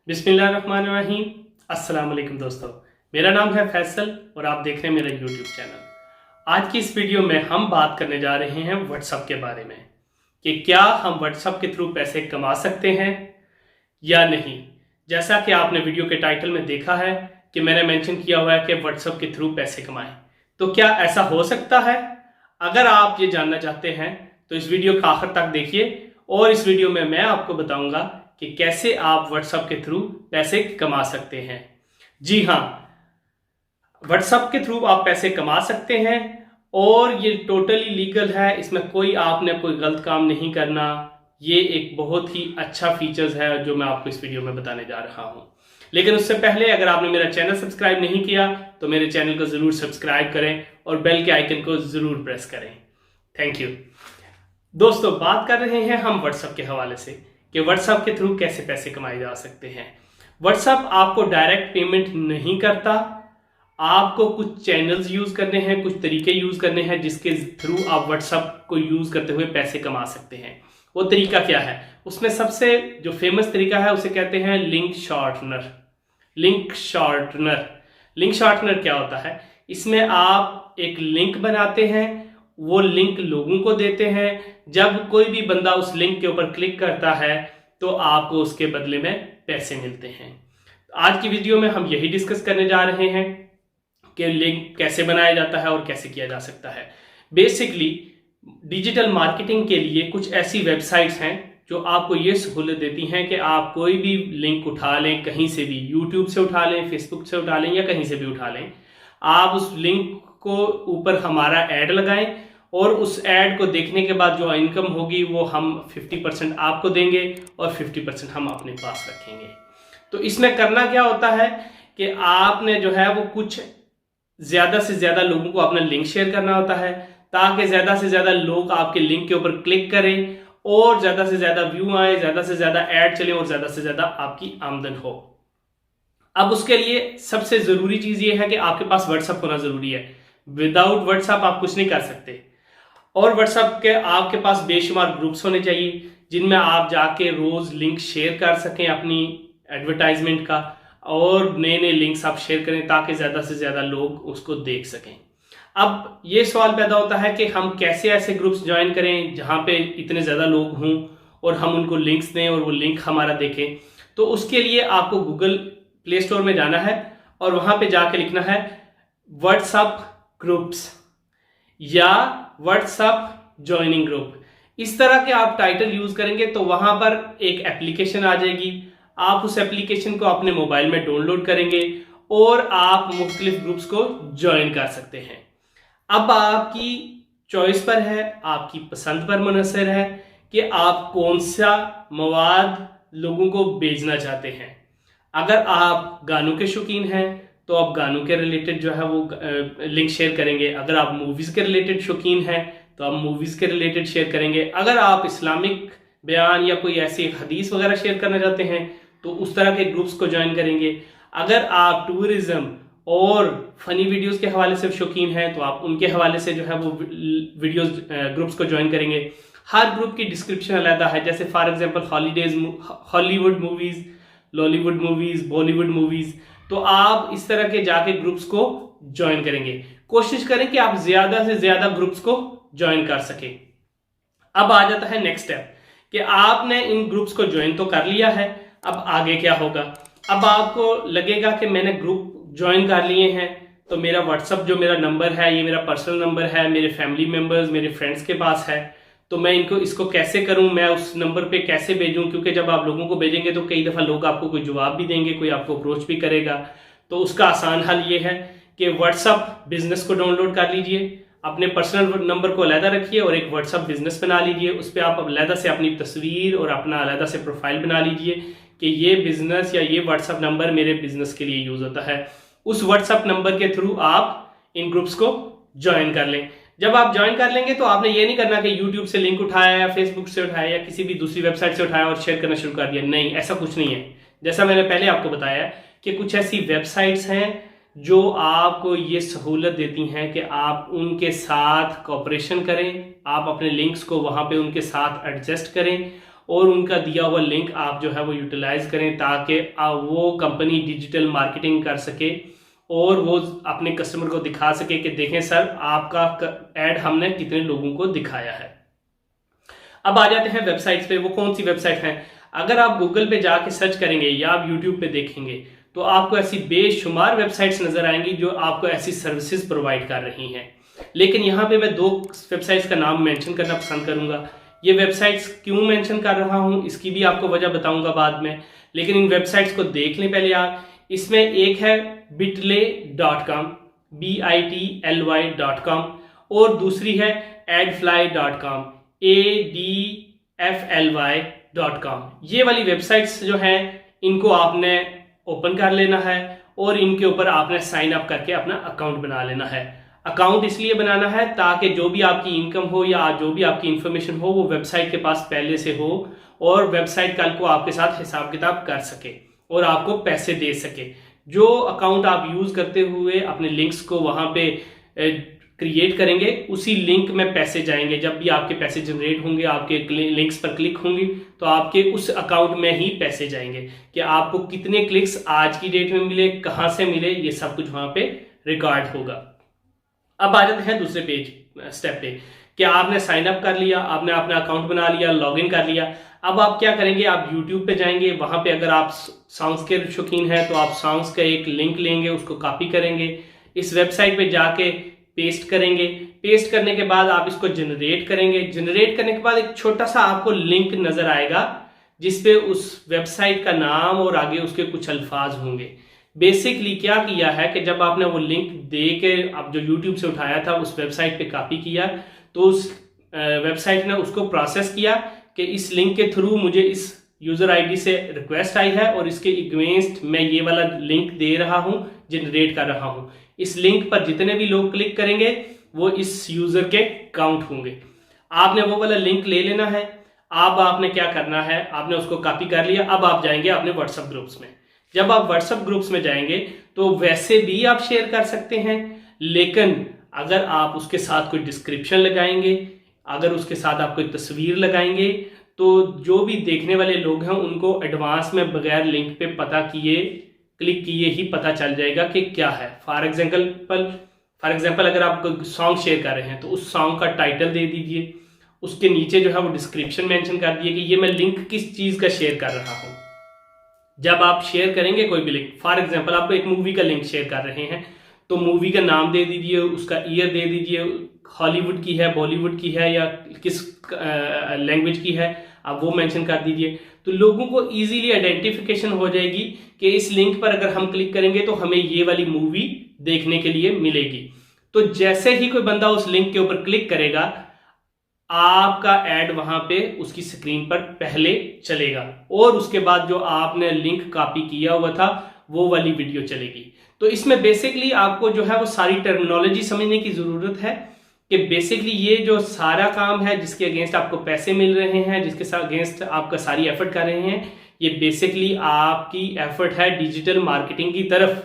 बिस्मिल्लाहिर्रहमानिर्रहीम। अस्सलाम वालेकुम दोस्तों, मेरा नाम है फैसल और आप देख रहे हैं मेरा यूट्यूब चैनल। आज की इस वीडियो में हम बात करने जा रहे हैं व्हाट्सएप के बारे में कि क्या हम व्हाट्सएप के थ्रू पैसे कमा सकते हैं या नहीं। जैसा कि आपने वीडियो के टाइटल में देखा है कि मैंने मेंशन किया हुआ है कि व्हाट्सएप के थ्रू पैसे कमाएं, तो क्या ऐसा हो सकता है? अगर आप ये जानना चाहते हैं तो इस वीडियो का आखिर तक देखिए और इस वीडियो में मैं आपको बताऊंगा कि कैसे आप व्हाट्सएप के थ्रू पैसे कमा सकते हैं। जी हाँ, व्हाट्सएप के थ्रू आप पैसे कमा सकते हैं और ये टोटली लीगल है। इसमें कोई आपने कोई गलत काम नहीं करना। ये एक बहुत ही अच्छा फीचर्स है जो मैं आपको इस वीडियो में बताने जा रहा हूं। लेकिन उससे पहले अगर आपने मेरा चैनल सब्सक्राइब नहीं किया तो मेरे चैनल को जरूर सब्सक्राइब करें और बेल के आइकन को जरूर प्रेस करें। थैंक यू दोस्तों। बात कर रहे हैं हम व्हाट्सएप के हवाले से कि व्हाट्सएप के थ्रू कैसे पैसे कमाए जा सकते हैं। व्हाट्सएप आपको डायरेक्ट पेमेंट नहीं करता। आपको कुछ चैनल्स यूज करने हैं, कुछ तरीके यूज करने हैं जिसके थ्रू आप व्हाट्सएप को यूज करते हुए पैसे कमा सकते हैं। वो तरीका क्या है? उसमें सबसे जो फेमस तरीका है उसे कहते हैं लिंक शॉर्टनर। लिंक शॉर्टनर क्या होता है? इसमें आप एक लिंक बनाते हैं, वो लिंक लोगों को देते हैं। जब कोई भी बंदा उस लिंक के ऊपर क्लिक करता है तो आपको उसके बदले में पैसे मिलते हैं। आज की वीडियो में हम यही डिस्कस करने जा रहे हैं कि लिंक कैसे बनाया जाता है और कैसे किया जा सकता है। बेसिकली डिजिटल मार्केटिंग के लिए कुछ ऐसी वेबसाइट्स हैं जो आपको ये सहूलत देती हैं कि आप कोई भी लिंक उठा लें, कहीं से भी, यूट्यूब से उठा लें, फेसबुक से उठा लें या कहीं से भी उठा लें। आप उस लिंक को ऊपर हमारा ऐड लगाएं और उस ऐड को देखने के बाद जो इनकम होगी वो हम 50% आपको देंगे और 50% हम अपने पास रखेंगे। तो इसमें करना क्या होता है कि आपने जो है वो कुछ ज्यादा से ज्यादा लोगों को अपना लिंक शेयर करना होता है ताकि ज्यादा से ज्यादा लोग आपके लिंक के ऊपर क्लिक करें और ज्यादा से ज्यादा व्यू आए, ज्यादा से ज्यादा ऐड चले और ज्यादा से ज्यादा आपकी आमदन हो। अब उसके लिए सबसे जरूरी चीज ये है कि आपके पास व्हाट्सएप होना जरूरी है। विदाउट व्हाट्सएप आप कुछ नहीं कर सकते। और व्हाट्सएप के आपके पास बेशुमार ग्रुप्स होने चाहिए जिनमें आप जाके रोज लिंक शेयर कर सकें अपनी एडवर्टाइजमेंट का, और नए नए लिंक्स आप शेयर करें ताकि ज्यादा से ज्यादा लोग उसको देख सकें। अब ये सवाल पैदा होता है कि हम कैसे ऐसे ग्रुप्स ज्वाइन करें जहां पे इतने ज्यादा लोग हों और हम उनको लिंक्स दें और वो लिंक हमारा देखें। तो उसके लिए आपको गूगल प्ले स्टोर में जाना है और वहां पे जाके लिखना है व्हाट्सएप ग्रुप्स या व्हाट्सएप ज्वाइनिंग ग्रुप। इस तरह के आप टाइटल यूज करेंगे तो वहां पर एक एप्लीकेशन आ जाएगी। आप उस एप्लीकेशन को अपने मोबाइल में डाउनलोड करेंगे और आप मुख्तलिफ ग्रुप्स को ज्वाइन कर सकते हैं। अब आपकी चॉइस पर है, आपकी पसंद पर मुनहसर है कि आप कौन सा मवाद लोगों को भेजना चाहते हैं। अगर आप गानों के शौकीन हैं तो आप गानों के रिलेटेड जो है वो लिंक शेयर करेंगे। अगर आप मूवीज के रिलेटेड शौकीन हैं तो आप मूवीज के रिलेटेड शेयर करेंगे। अगर आप इस्लामिक बयान या कोई ऐसी हदीस वगैरह शेयर करना चाहते हैं तो उस तरह के ग्रुप्स को ज्वाइन करेंगे। अगर आप टूरिज्म और फनी वीडियोस के हवाले से शौकीन हैं तो आप उनके हवाले से जो है वो वीडियोस ग्रुप्स को ज्वाइन करेंगे। हर ग्रुप की डिस्क्रिप्शन अलग है। जैसे for example Hollywood movies, Lollywood movies, Bollywood movies. तो आप इस तरह के जाके ग्रुप्स को ज्वाइन करेंगे। कोशिश करें कि आप ज्यादा से ज्यादा ग्रुप्स को ज्वाइन कर सके। अब आ जाता है नेक्स्ट स्टेप कि आपने इन ग्रुप्स को ज्वाइन तो कर लिया है, अब आगे क्या होगा? अब आपको लगेगा कि मैंने ग्रुप ज्वाइन कर लिए हैं तो मेरा व्हाट्सएप जो मेरा नंबर है ये मेरा पर्सनल नंबर है, मेरे फैमिली मेंबर्स, मेरे फ्रेंड्स के पास है, तो मैं इसको कैसे करूं, मैं उस नंबर पे कैसे भेजूं? क्योंकि जब आप लोगों को भेजेंगे तो कई दफा लोग आपको कोई जवाब भी देंगे, कोई आपको अप्रोच भी करेगा। तो उसका आसान हल ये है कि व्हाट्सएप बिजनेस को डाउनलोड कर लीजिए, अपने पर्सनल नंबर को अलहदा रखिए और एक व्हाट्सएप बिजनेस बना लीजिए। उस पर आप अलहदा से अपनी तस्वीर और अपना अलहदा से प्रोफाइल बना लीजिए कि ये बिजनेस या ये व्हाट्सएप नंबर मेरे बिजनेस के लिए यूज होता है। उस व्हाट्सएप नंबर के थ्रू आप इन ग्रुप्स को ज्वाइन कर लें। जब आप ज्वाइन कर लेंगे तो आपने ये नहीं करना कि यूट्यूब से लिंक उठाया या फेसबुक से उठाया या किसी भी दूसरी वेबसाइट से उठाया और शेयर करना शुरू कर दिया। नहीं, ऐसा कुछ नहीं है। जैसा मैंने पहले आपको बताया कि कुछ ऐसी वेबसाइट्स हैं जो आपको ये सहूलत देती हैं कि आप उनके साथ कोऑपरेशन करें, आप अपने लिंक्स को वहां पे उनके साथ एडजस्ट करें और उनका दिया हुआ लिंक आप जो है वो यूटिलाइज करें, ताकि वो कंपनी डिजिटल मार्केटिंग कर सके और वो अपने कस्टमर को दिखा सके कि देखें सर आपका ऐड हमने कितने लोगों को दिखाया है। अब आ जाते हैं वेबसाइट्स पे। वो कौन सी वेबसाइट हैं? अगर आप गूगल पे जाके सर्च करेंगे या आप यूट्यूब पे देखेंगे तो आपको ऐसी बेशुमार वेबसाइट्स नजर आएंगी जो आपको ऐसी सर्विसेज प्रोवाइड कर रही हैं। लेकिन यहाँ पे मैं 2 वेबसाइट्स का नाम मेंशन करना पसंद करूंगा। ये वेबसाइट्स क्यों मेंशन कर रहा हूँ इसकी भी आपको वजह बताऊंगा बाद में, लेकिन इन वेबसाइट्स को देख लें पहले आप। इसमें एक है bitly.com bitly.com और दूसरी है adfly.com adfly.com। ये वाली वेबसाइट्स जो हैं इनको आपने ओपन कर लेना है और इनके ऊपर आपने साइन अप करके अपना अकाउंट बना लेना है। अकाउंट इसलिए बनाना है ताकि जो भी आपकी इनकम हो या जो भी आपकी इंफॉर्मेशन हो वो वेबसाइट के पास पहले से हो और वेबसाइट कल को आपके साथ हिसाब किताब कर सके और आपको पैसे दे सके। जो अकाउंट आप यूज करते हुए अपने लिंक्स को वहां पे क्रिएट करेंगे उसी लिंक में पैसे जाएंगे। जब भी आपके पैसे जनरेट होंगे, आपके लिंक्स पर क्लिक होंगी तो आपके उस अकाउंट में ही पैसे जाएंगे। कि आपको कितने क्लिक्स आज की डेट में मिले, कहां से मिले, ये सब कुछ वहां पे रिकॉर्ड होगा। अब आ जाते हैं दूसरे स्टेप पे कि आपने साइन अप कर लिया, आपने अपना अकाउंट बना लिया, लॉगिन कर लिया। अब आप क्या करेंगे, आप YouTube पे जाएंगे। वहां पे अगर आप सॉन्ग्स के शौकीन हैं तो आप सॉन्ग्स का एक लिंक लेंगे, उसको कॉपी करेंगे, इस वेबसाइट पे जाके पेस्ट करेंगे। पेस्ट करने के बाद आप इसको जनरेट करेंगे। जनरेट करने के बाद एक छोटा सा आपको लिंक नजर आएगा जिसपे उस वेबसाइट का नाम और आगे उसके कुछ अल्फाज होंगे। बेसिकली क्या किया है कि जब आपने वो लिंक दे के आप जो YouTube से उठाया था उस वेबसाइट पे कॉपी किया तो उस वेबसाइट ने उसको प्रोसेस किया कि इस लिंक के थ्रू मुझे इस यूजर आईडी से रिक्वेस्ट आई है और इसके अगेंस्ट मैं ये वाला लिंक दे रहा हूं, जनरेट कर रहा हूं। इस लिंक पर जितने भी लोग क्लिक करेंगे वो इस यूजर के काउंट होंगे। आपने वो वाला लिंक ले लेना है। अब आपने क्या करना है, आपने उसको कॉपी कर लिया। अब आप जाएंगे अपने व्हाट्सएप ग्रुप्स में। जब आप व्हाट्सएप ग्रुप्स में जाएंगे तो वैसे भी आप शेयर कर सकते हैं, लेकिन अगर आप उसके साथ कोई डिस्क्रिप्शन लगाएंगे, अगर उसके साथ आप कोई तस्वीर लगाएंगे तो जो भी देखने वाले लोग हैं उनको एडवांस में बगैर लिंक पे पता किए क्लिक किए ही पता चल जाएगा कि क्या है। फॉर एग्जाम्पल अगर आप कोई सॉन्ग शेयर कर रहे हैं तो उस सॉन्ग का टाइटल दे दीजिए, उसके नीचे जो है वो डिस्क्रिप्शन मेंशन कर दिए कि ये मैं लिंक किस चीज का शेयर कर रहा हूं। जब आप शेयर करेंगे कोई भी लिंक, फॉर एग्जाम्पल आप एक मूवी का लिंक शेयर कर रहे हैं तो मूवी का नाम दे दीजिए, उसका ईयर दे दीजिए, हॉलीवुड की है, बॉलीवुड की है या किस लैंग्वेज की है, आप वो मेंशन कर दीजिए। तो लोगों को इजीली आइडेंटिफिकेशन हो जाएगी कि इस लिंक पर अगर हम क्लिक करेंगे तो हमें ये वाली मूवी देखने के लिए मिलेगी। तो जैसे ही कोई बंदा उस लिंक के ऊपर क्लिक करेगा आपका ऐड वहां पे उसकी स्क्रीन पर पहले चलेगा और उसके बाद जो आपने लिंक कॉपी किया हुआ था वो वाली वीडियो चलेगी। तो इसमें बेसिकली आपको जो है वो सारी टर्मिनोलॉजी समझने की जरूरत है कि बेसिकली ये जो सारा काम है जिसके अगेंस्ट आपको पैसे मिल रहे हैं, जिसके अगेंस्ट आपका सारी एफर्ट कर रहे हैं, ये बेसिकली आपकी एफर्ट है डिजिटल मार्केटिंग की तरफ।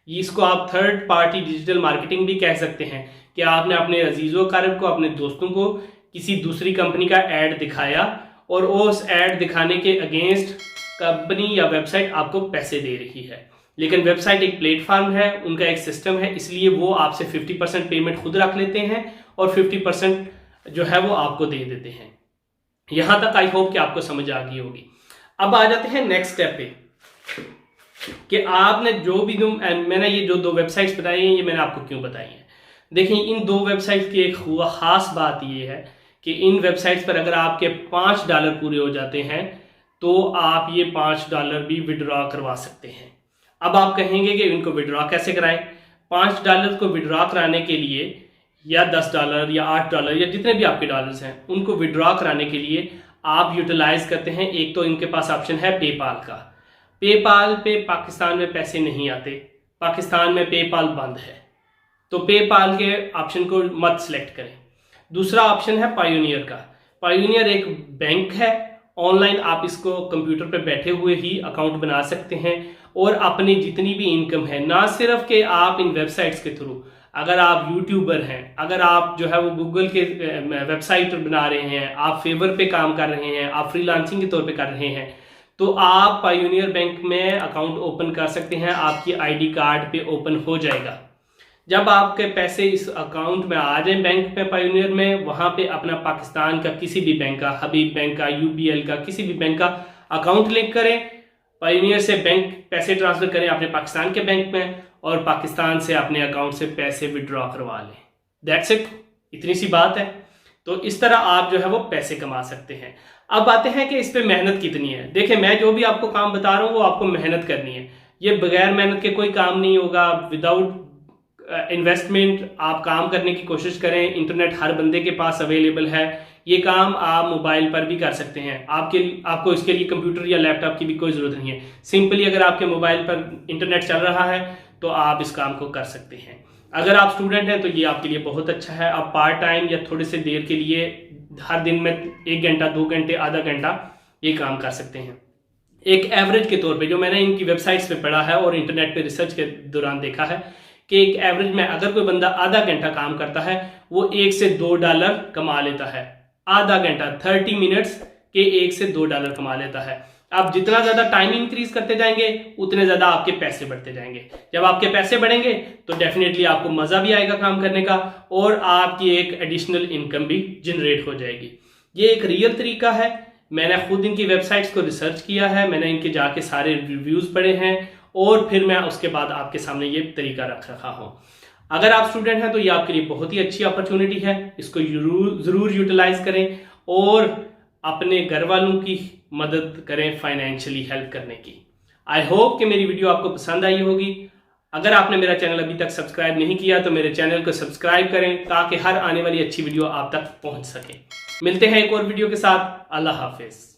इसको आप थर्ड पार्टी डिजिटल मार्केटिंग भी कह सकते हैं कि आपने अपने अजीजों कारब को, अपने दोस्तों को किसी दूसरी कंपनी का ऐड दिखाया और उस ऐड दिखाने के अगेंस्ट कंपनी या वेबसाइट आपको पैसे दे रही है। लेकिन वेबसाइट एक प्लेटफॉर्म है, उनका एक सिस्टम है, इसलिए वो आपसे 50% पेमेंट खुद रख लेते हैं और 50% जो है वो आपको दे देते हैं। यहां तक आई होप कि आपको समझ आ गई होगी। अब आ जाते हैं नेक्स्ट स्टेप पे कि आपने जो भी मैंने ये जो 2 वेबसाइट्स बताई हैं ये मैंने आपको क्यों बताई हैं। देखिए इन 2 वेबसाइट्स की एक खास बात ये है कि इन वेबसाइट्स पर अगर आपके $5 पूरे हो जाते हैं तो आप ये $5 भी विड्रॉ करवा सकते हैं। अब आप कहेंगे कि इनको विड्रॉ कैसे कराएं। $5 को विड्रॉ कराने के लिए या $10 या $8 या जितने भी आपके डॉलर्स हैं उनको विड्रॉ कराने के लिए आप यूटिलाइज करते हैं। एक तो इनके पास ऑप्शन है पेपाल का। पेपाल पे पाकिस्तान में पैसे नहीं आते, पाकिस्तान में पेपाल बंद है, तो पेपाल के ऑप्शन को मत सिलेक्ट करें। दूसरा ऑप्शन है पायोनियर का। पायोनियर एक बैंक है, ऑनलाइन आप इसको कंप्यूटर पे बैठे हुए ही अकाउंट बना सकते हैं और अपनी जितनी भी इनकम है, ना सिर्फ कि आप इन वेबसाइट्स के थ्रू, अगर आप यूट्यूबर हैं, अगर आप जो है वो गूगल के वेबसाइट बना रहे हैं, आप फेवर पे काम कर रहे हैं, आप फ्रीलांसिंग के तौर पे कर रहे हैं, तो आप पायोनियर बैंक में अकाउंट ओपन कर सकते हैं। आपकी आईडी कार्ड पे ओपन हो जाएगा। जब आपके पैसे इस अकाउंट में आ जाए बैंक में, पायोनियर में, वहां पे अपना पाकिस्तान का किसी भी बैंक का, हबीब बैंक का, यूबीएल का, किसी भी बैंक का अकाउंट लिंक करें, पायोनियर से बैंक पैसे ट्रांसफर करें अपने पाकिस्तान के बैंक में और पाकिस्तान से अपने अकाउंट से पैसे विड्रॉ करवा लें। दैट्स इट, इतनी सी बात है। तो इस तरह आप जो है वो पैसे कमा सकते हैं। अब आते हैं कि इस पे मेहनत कितनी है। देखिए, मैं जो भी आपको काम बता रहा हूँ वो आपको मेहनत करनी है। ये बगैर मेहनत के कोई काम नहीं होगा। विदाउट इन्वेस्टमेंट आप काम करने की कोशिश करें। इंटरनेट हर बंदे के पास अवेलेबल है। ये काम आप मोबाइल पर भी कर सकते हैं। आपको इसके लिए कंप्यूटर या लैपटॉप की भी कोई ज़रूरत नहीं है। सिंपली अगर आपके मोबाइल पर इंटरनेट चल रहा है तो आप इस काम को कर सकते हैं। अगर आप स्टूडेंट हैं तो ये आपके लिए बहुत अच्छा है। आप पार्ट टाइम या थोड़े से देर के लिए हर दिन में 1 घंटा, 2 घंटे, आधा घंटा ये काम कर सकते हैं। एक एवरेज के तौर पे जो मैंने इनकी वेबसाइट्स पे पढ़ा है और इंटरनेट पे रिसर्च के दौरान देखा है कि एक एवरेज में अगर कोई बंदा आधा घंटा काम करता है वो $1 से $2 कमा लेता है। आधा घंटा, 30 मिनट्स के $1 से $2 कमा लेता है। आप जितना ज्यादा टाइम इंक्रीज करते जाएंगे उतने ज्यादा आपके पैसे बढ़ते जाएंगे। जब आपके पैसे बढ़ेंगे तो डेफिनेटली आपको मजा भी आएगा काम करने का और आपकी एक एडिशनल इनकम भी जनरेट हो जाएगी। ये एक रियल तरीका है। मैंने खुद इनकी वेबसाइट्स को रिसर्च किया है, मैंने इनके जाके सारे रिव्यूज पढ़े हैं और फिर मैं उसके बाद आपके सामने ये तरीका रख रखा हूँ। अगर आप स्टूडेंट हैं तो ये आपके लिए बहुत ही अच्छी अपॉर्चुनिटी है। इसको जरूर यूटिलाइज करें और अपने घर वालों की मदद करें फाइनेंशियली हेल्प करने की। आई होप कि मेरी वीडियो आपको पसंद आई होगी। अगर आपने मेरा चैनल अभी तक सब्सक्राइब नहीं किया तो मेरे चैनल को सब्सक्राइब करें ताकि हर आने वाली अच्छी वीडियो आप तक पहुंच सके। मिलते हैं एक और वीडियो के साथ। अल्लाह हाफिज।